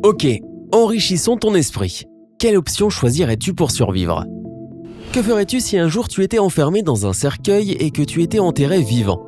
Ok, enrichissons ton esprit. Quelle option choisirais-tu pour survivre ? Que ferais-tu si un jour tu étais enfermé dans un cercueil et que tu étais enterré vivant ?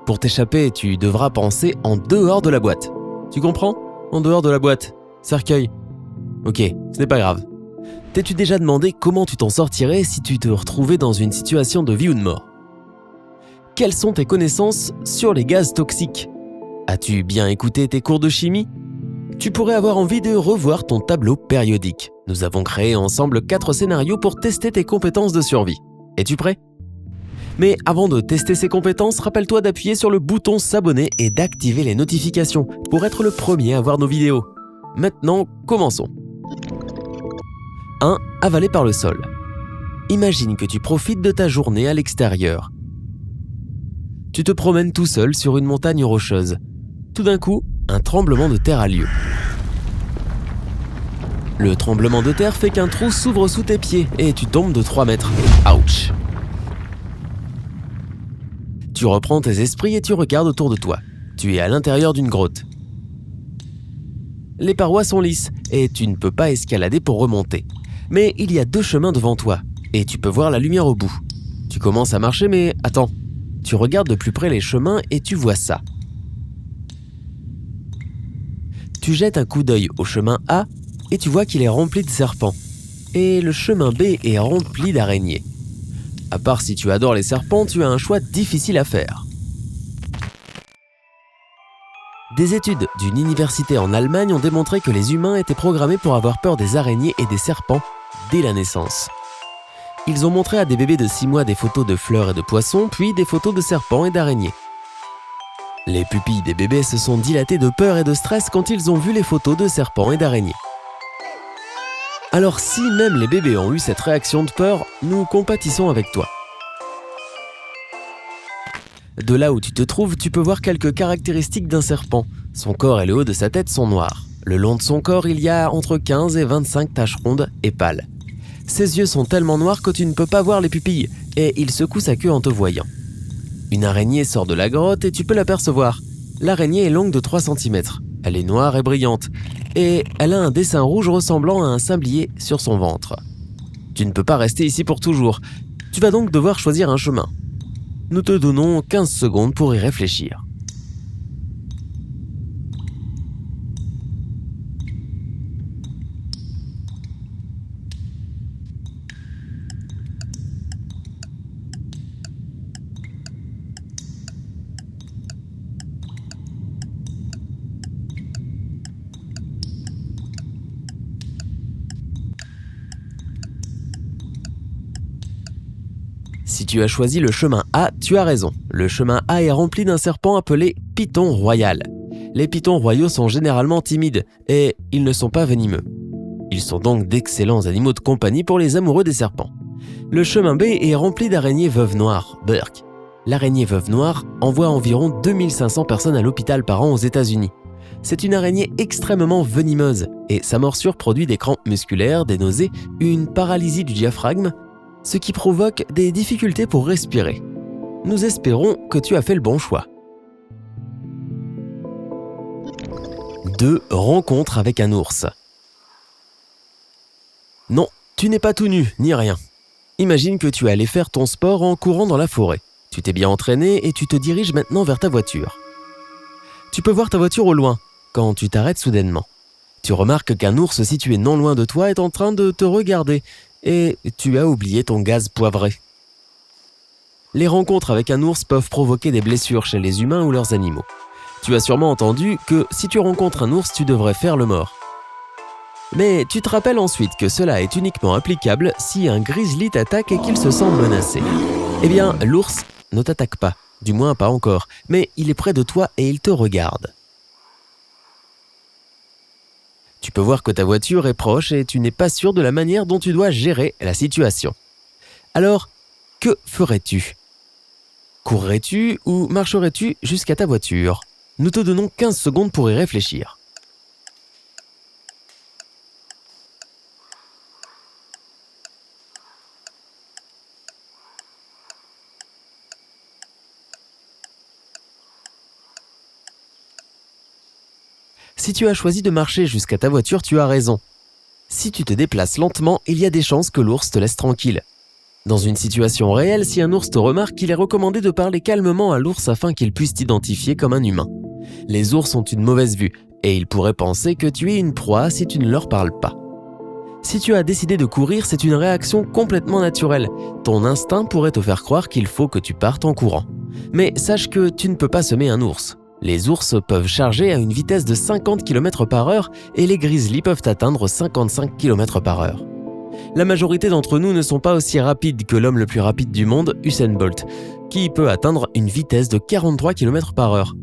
Pour t'échapper, tu devras penser en dehors de la boîte. Tu comprends ? En dehors de la boîte. Cercueil. Ok, ce n'est pas grave. T'es-tu déjà demandé comment tu t'en sortirais si tu te retrouvais dans une situation de vie ou de mort ? Quelles sont tes connaissances sur les gaz toxiques ? As-tu bien écouté tes cours de chimie ? Tu pourrais avoir envie de revoir ton tableau périodique. Nous avons créé ensemble 4 scénarios pour tester tes compétences de survie. Es-tu prêt ? Mais avant de tester ces compétences, rappelle-toi d'appuyer sur le bouton s'abonner et d'activer les notifications pour être le premier à voir nos vidéos. Maintenant, commençons. 1. Avalé par le sol. Imagine que tu profites de ta journée à l'extérieur. Tu te promènes tout seul sur une montagne rocheuse. Tout d'un coup, un tremblement de terre a lieu. Le tremblement de terre fait qu'un trou s'ouvre sous tes pieds et tu tombes de 3 mètres. Ouch! Tu reprends tes esprits et tu regardes autour de toi. Tu es à l'intérieur d'une grotte. Les parois sont lisses et tu ne peux pas escalader pour remonter. Mais il y a 2 chemins devant toi et tu peux voir la lumière au bout. Tu commences à marcher mais attends. Tu regardes de plus près les chemins et tu vois ça. Tu jettes un coup d'œil au chemin A et tu vois qu'il est rempli de serpents. Et le chemin B est rempli d'araignées. À part si tu adores les serpents, tu as un choix difficile à faire. Des études d'une université en Allemagne ont démontré que les humains étaient programmés pour avoir peur des araignées et des serpents dès la naissance. Ils ont montré à des bébés de 6 mois des photos de fleurs et de poissons, puis des photos de serpents et d'araignées. Les pupilles des bébés se sont dilatées de peur et de stress quand ils ont vu les photos de serpents et d'araignées. Alors si même les bébés ont eu cette réaction de peur, nous compatissons avec toi. De là où tu te trouves, tu peux voir quelques caractéristiques d'un serpent. Son corps et le haut de sa tête sont noirs. Le long de son corps, il y a entre 15 et 25 taches rondes et pâles. Ses yeux sont tellement noirs que tu ne peux pas voir les pupilles et il secoue sa queue en te voyant. Une araignée sort de la grotte et tu peux l'apercevoir. L'araignée est longue de 3 cm. Elle est noire et brillante. Et elle a un dessin rouge ressemblant à un sablier sur son ventre. Tu ne peux pas rester ici pour toujours. Tu vas donc devoir choisir un chemin. Nous te donnons 15 secondes pour y réfléchir. Si tu as choisi le chemin A, tu as raison. Le chemin A est rempli d'un serpent appelé python royal. Les pythons royaux sont généralement timides et ils ne sont pas venimeux. Ils sont donc d'excellents animaux de compagnie pour les amoureux des serpents. Le chemin B est rempli d'araignées veuves noires, Burk. L'araignée veuve noire envoie environ 2500 personnes à l'hôpital par an aux États-Unis. C'est une araignée extrêmement venimeuse et sa morsure produit des crampes musculaires, des nausées, une paralysie du diaphragme, ce qui provoque des difficultés pour respirer. Nous espérons que tu as fait le bon choix. 2. Rencontre avec un ours. Non, tu n'es pas tout nu, ni rien. Imagine que tu es allé faire ton sport en courant dans la forêt. Tu t'es bien entraîné et tu te diriges maintenant vers ta voiture. Tu peux voir ta voiture au loin, quand tu t'arrêtes soudainement. Tu remarques qu'un ours situé non loin de toi est en train de te regarder et tu as oublié ton gaz poivré. Les rencontres avec un ours peuvent provoquer des blessures chez les humains ou leurs animaux. Tu as sûrement entendu que si tu rencontres un ours, tu devrais faire le mort. Mais tu te rappelles ensuite que cela est uniquement applicable si un grizzly t'attaque et qu'il se sent menacé. Eh bien, l'ours ne t'attaque pas, du moins pas encore, mais il est près de toi et il te regarde. Tu peux voir que ta voiture est proche et tu n'es pas sûr de la manière dont tu dois gérer la situation. Alors, que ferais-tu ? Courrais-tu ou marcherais-tu jusqu'à ta voiture ? Nous te donnons 15 secondes pour y réfléchir. Si tu as choisi de marcher jusqu'à ta voiture, tu as raison. Si tu te déplaces lentement, il y a des chances que l'ours te laisse tranquille. Dans une situation réelle, si un ours te remarque, il est recommandé de parler calmement à l'ours afin qu'il puisse t'identifier comme un humain. Les ours ont une mauvaise vue et ils pourraient penser que tu es une proie si tu ne leur parles pas. Si tu as décidé de courir, c'est une réaction complètement naturelle. Ton instinct pourrait te faire croire qu'il faut que tu partes en courant. Mais sache que tu ne peux pas semer un ours. Les ours peuvent charger à une vitesse de 50 km/h et les grizzlies peuvent atteindre 55 km/h. La majorité d'entre nous ne sont pas aussi rapides que l'homme le plus rapide du monde, Usain Bolt, qui peut atteindre une vitesse de 43 km/h.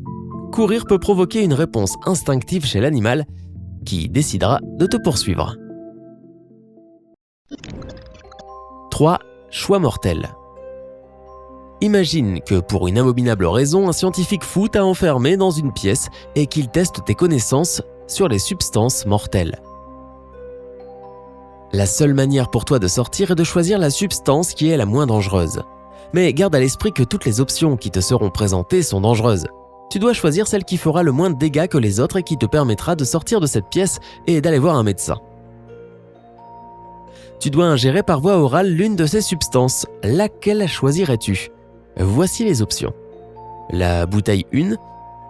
Courir peut provoquer une réponse instinctive chez l'animal qui décidera de te poursuivre. 3. Choix mortel. Imagine que pour une abominable raison, un scientifique fou t'a enfermé dans une pièce et qu'il teste tes connaissances sur les substances mortelles. La seule manière pour toi de sortir est de choisir la substance qui est la moins dangereuse. Mais garde à l'esprit que toutes les options qui te seront présentées sont dangereuses. Tu dois choisir celle qui fera le moins de dégâts que les autres et qui te permettra de sortir de cette pièce et d'aller voir un médecin. Tu dois ingérer par voie orale l'une de ces substances. Laquelle choisirais-tu ? Voici les options. La bouteille 1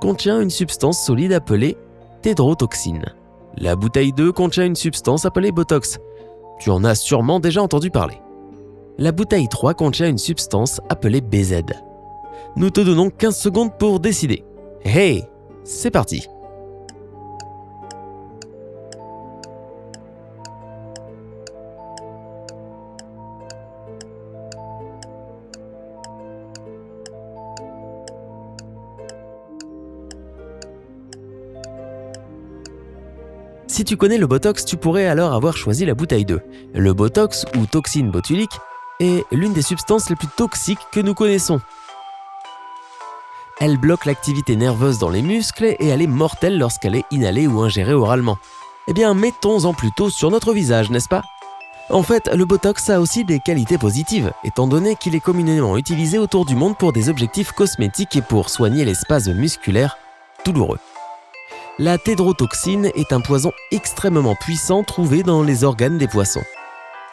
contient une substance solide appelée tédrotoxine. La bouteille 2 contient une substance appelée Botox. Tu en as sûrement déjà entendu parler. La bouteille 3 contient une substance appelée BZ. Nous te donnons 15 secondes pour décider. Hey, c'est parti! Si tu connais le Botox, tu pourrais alors avoir choisi la bouteille 2. Le Botox, ou toxine botulique, est l'une des substances les plus toxiques que nous connaissons. Elle bloque l'activité nerveuse dans les muscles et elle est mortelle lorsqu'elle est inhalée ou ingérée oralement. Eh bien, mettons-en plutôt sur notre visage, n'est-ce pas ? En fait, le Botox a aussi des qualités positives, étant donné qu'il est communément utilisé autour du monde pour des objectifs cosmétiques et pour soigner les spasmes musculaires douloureux. La tédrotoxine est un poison extrêmement puissant trouvé dans les organes des poissons.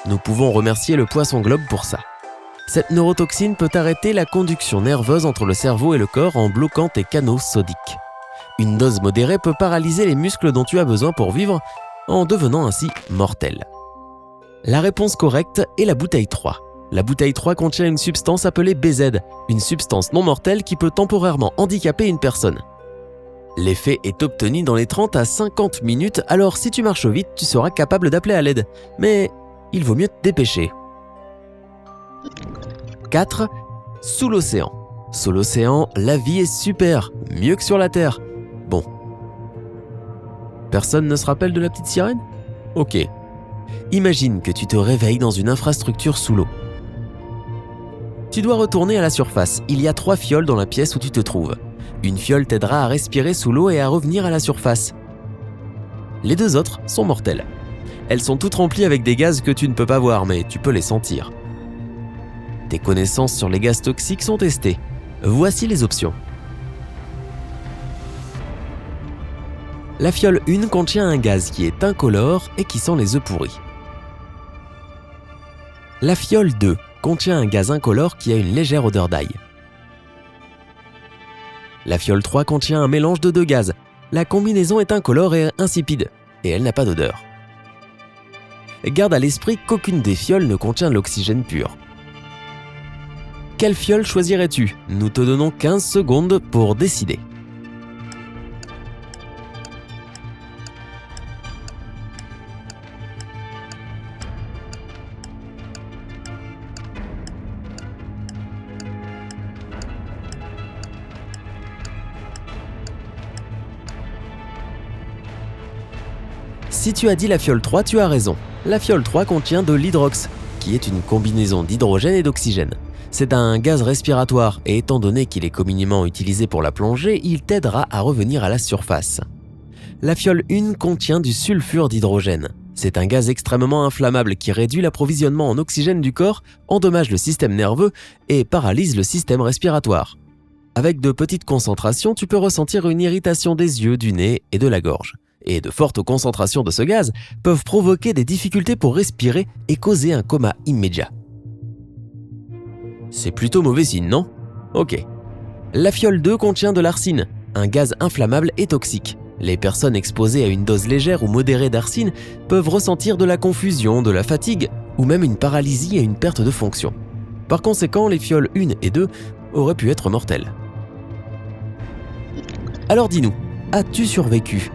Nous pouvons remercier le poisson globe pour ça. Cette neurotoxine peut arrêter la conduction nerveuse entre le cerveau et le corps en bloquant tes canaux sodiques. Une dose modérée peut paralyser les muscles dont tu as besoin pour vivre, en devenant ainsi mortel. La réponse correcte est la bouteille 3. La bouteille 3 contient une substance appelée BZ, une substance non mortelle qui peut temporairement handicaper une personne. L'effet est obtenu dans les 30 à 50 minutes, alors si tu marches vite, tu seras capable d'appeler à l'aide. Mais il vaut mieux te dépêcher. 4. Sous l'océan. Sous l'océan, la vie est super, mieux que sur la Terre. Bon. Personne ne se rappelle de la petite sirène ? Ok. Imagine que tu te réveilles dans une infrastructure sous l'eau. Tu dois retourner à la surface. Il y a 3 fioles dans la pièce où tu te trouves. Une fiole t'aidera à respirer sous l'eau et à revenir à la surface. Les 2 autres sont mortelles. Elles sont toutes remplies avec des gaz que tu ne peux pas voir, mais tu peux les sentir. Tes connaissances sur les gaz toxiques sont testées. Voici les options. La fiole 1 contient un gaz qui est incolore et qui sent les œufs pourris. La fiole 2 contient un gaz incolore qui a une légère odeur d'ail. La fiole 3 contient un mélange de 2 gaz. La combinaison est incolore et insipide, et elle n'a pas d'odeur. Garde à l'esprit qu'aucune des fioles ne contient de l'oxygène pur. Quelle fiole choisirais-tu ? Nous te donnons 15 secondes pour décider. Si tu as dit la fiole 3, tu as raison. La fiole 3 contient de l'hydrox, qui est une combinaison d'hydrogène et d'oxygène. C'est un gaz respiratoire et étant donné qu'il est communément utilisé pour la plongée, il t'aidera à revenir à la surface. La fiole 1 contient du sulfure d'hydrogène. C'est un gaz extrêmement inflammable qui réduit l'approvisionnement en oxygène du corps, endommage le système nerveux et paralyse le système respiratoire. Avec de petites concentrations, tu peux ressentir une irritation des yeux, du nez et de la gorge. et de fortes concentrations de ce gaz peuvent provoquer des difficultés pour respirer et causer un coma immédiat. C'est plutôt mauvais signe, non? Ok. La fiole 2 contient de l'arsine, un gaz inflammable et toxique. Les personnes exposées à une dose légère ou modérée d'arsine peuvent ressentir de la confusion, de la fatigue ou même une paralysie et une perte de fonction. Par conséquent, les fioles 1 et 2 auraient pu être mortelles. Alors dis-nous, as-tu survécu?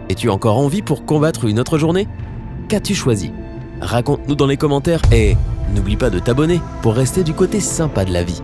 Es-tu encore en vie pour combattre une autre journée? Qu'as-tu choisi? Raconte-nous dans les commentaires et n'oublie pas de t'abonner pour rester du côté sympa de la vie.